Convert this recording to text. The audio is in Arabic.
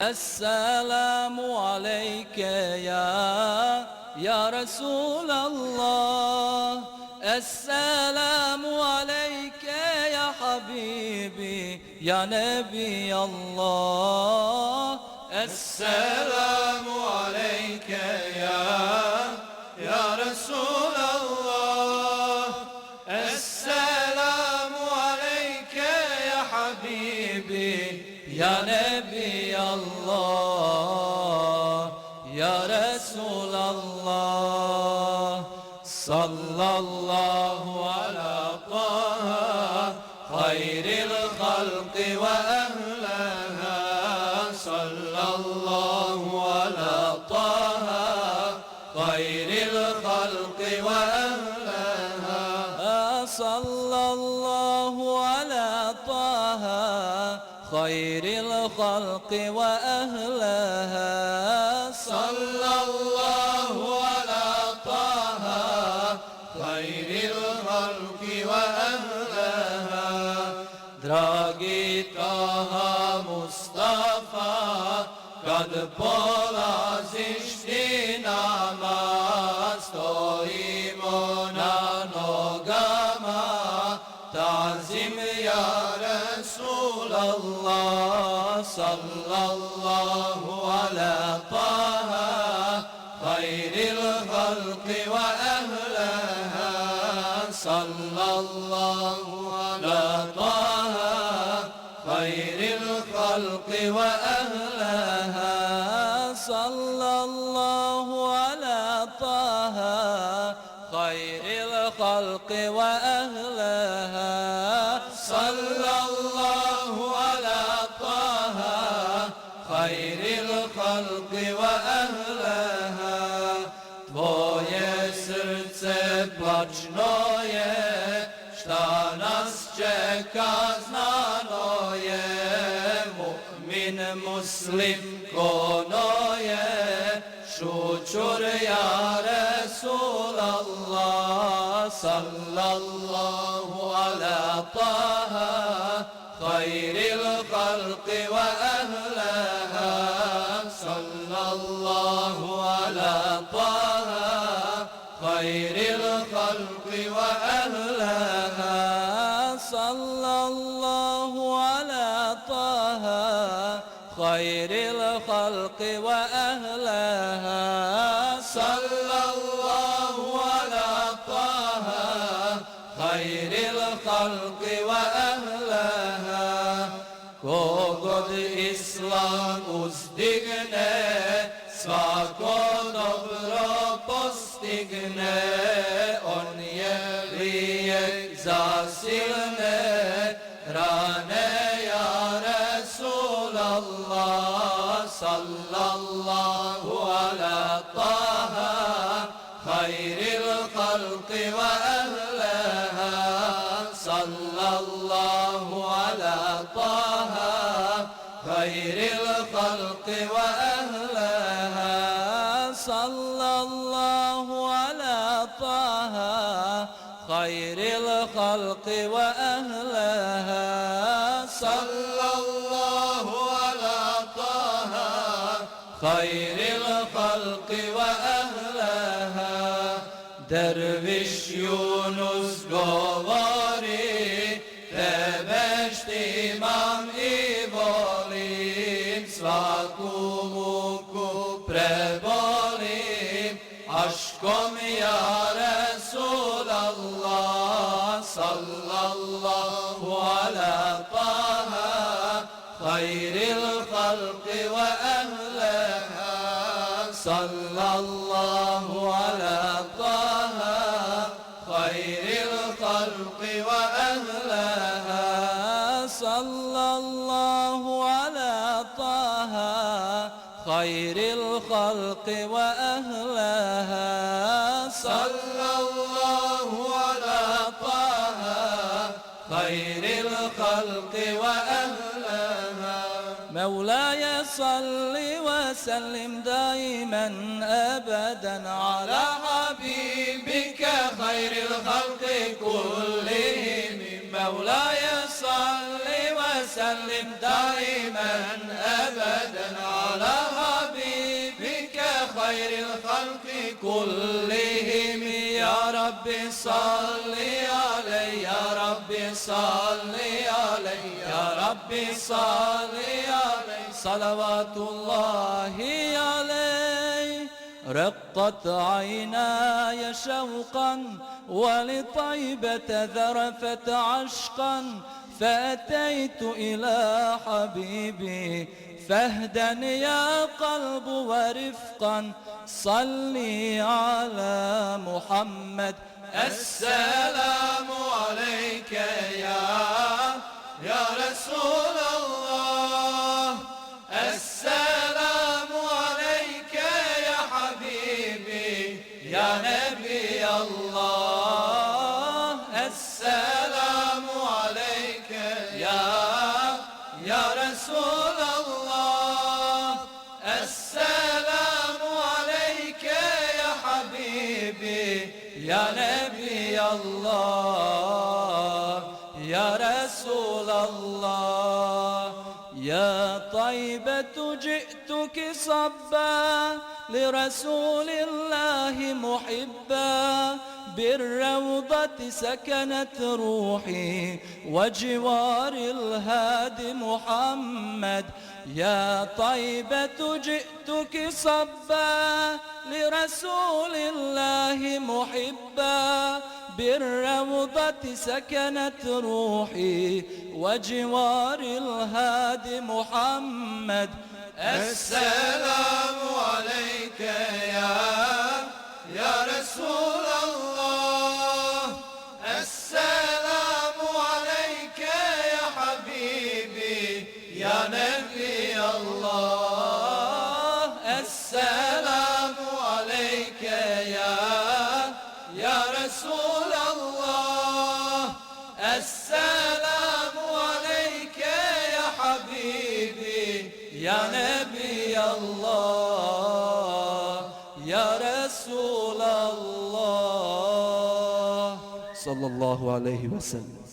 السلام عليك يا رسول الله. السلام عليك يا حبيبي يا نبي الله. السلام عليك يا رسول الله. السلام عليك يا حبيبي يا نبي الله يا رسول الله. صلى الله على طه خير الخلق وأهلها. صلى الله على طه خير الخلق وأهلها. صلى الله على طه خير الخلق وأهلها. صلى الله على طه خير الخلق وأهلها. Dragi Taha Mustafa, kad polaziš ti namaz, stojimo na nogama, ta'zim ya Rasulallah. Sallallahu ala Taha khairil khalqi wa ahlaha. Sallallahu ala Taha khairil khalqi wa ahlaha. صلى الله على طه خير الخلق وأهلها. صلى الله على طه خير الخلق وأهلها. Tvoje srce plačno je, šta nas čeka znano je. Mu'min muslim kono je, šučur ja Rasulallah. Sallallahu ala taha khairil khalqi wa ahlaha. Sallallahu ala taha khairil khalqi wa ahlaha. صلى الله على طه خير الخلق وأهلها. صلى الله على طه خير الخلق وأهلها. Kogod Islam uzdigne, svako dobro postigne. On je lijek za silne rane ya Rasulallah. Sallallahu ala taha khairil khalqi wa ahlaha. Sallallahu ala taha khairil khalqi wa ahlaha. صلى الله على طه خير الخلق وأهلها. صلى الله على طه خير الخلق وأهلها. Derviš Yunus govori, tebe štimam i volim, svaku muku prebolim, aškom ja Rasulallah. Sallallahu ala taha khairil khalqi wa ahlaha. Sallallahu ala taha khairil khalqi wa ahlaha. صلى الله على طه خير الخلق وأهلها. صلى الله على طه خير الخلق وأهلها. مولاي صل وسلم دائما أبدا على حبيبك خير الخلق كلهم. مولاي صل وسلم وسلم دائما أبدا على حبيبك خير الخلق كلهم يا رب صل عليه يا رب صل عليه يا رب صل عليه صلوات الله عليه. رقت عيناي شوقا ولطيبة ذرفت عشقا فأتيت إلى حبيبي فاهدأ يا قلب ورفقا صلي على محمد. السلام عليك يا رسول الله، السلام عليك يا حبيبي يا نبي الله، السلام عليك يا رسول الله، السلام عليك يا حبيبي يا نبي الله يا رسول الله. يا طيبة جئتك صبا لرسول الله محبا بالروضة سكنت روحي وجوار الهادي محمد. يا طيبة جئتك صبا لرسول الله محبا بالروضة سكنت روحي وجوار الهادي محمد. السلام عليك يا رسول الله، السلام عليك يا حبيبي يا نبي الله، السلام عليك يا رسول الله، السلام عليك يا حبيبي يا نبي الله يا رسول الله صلى الله عليه وسلم.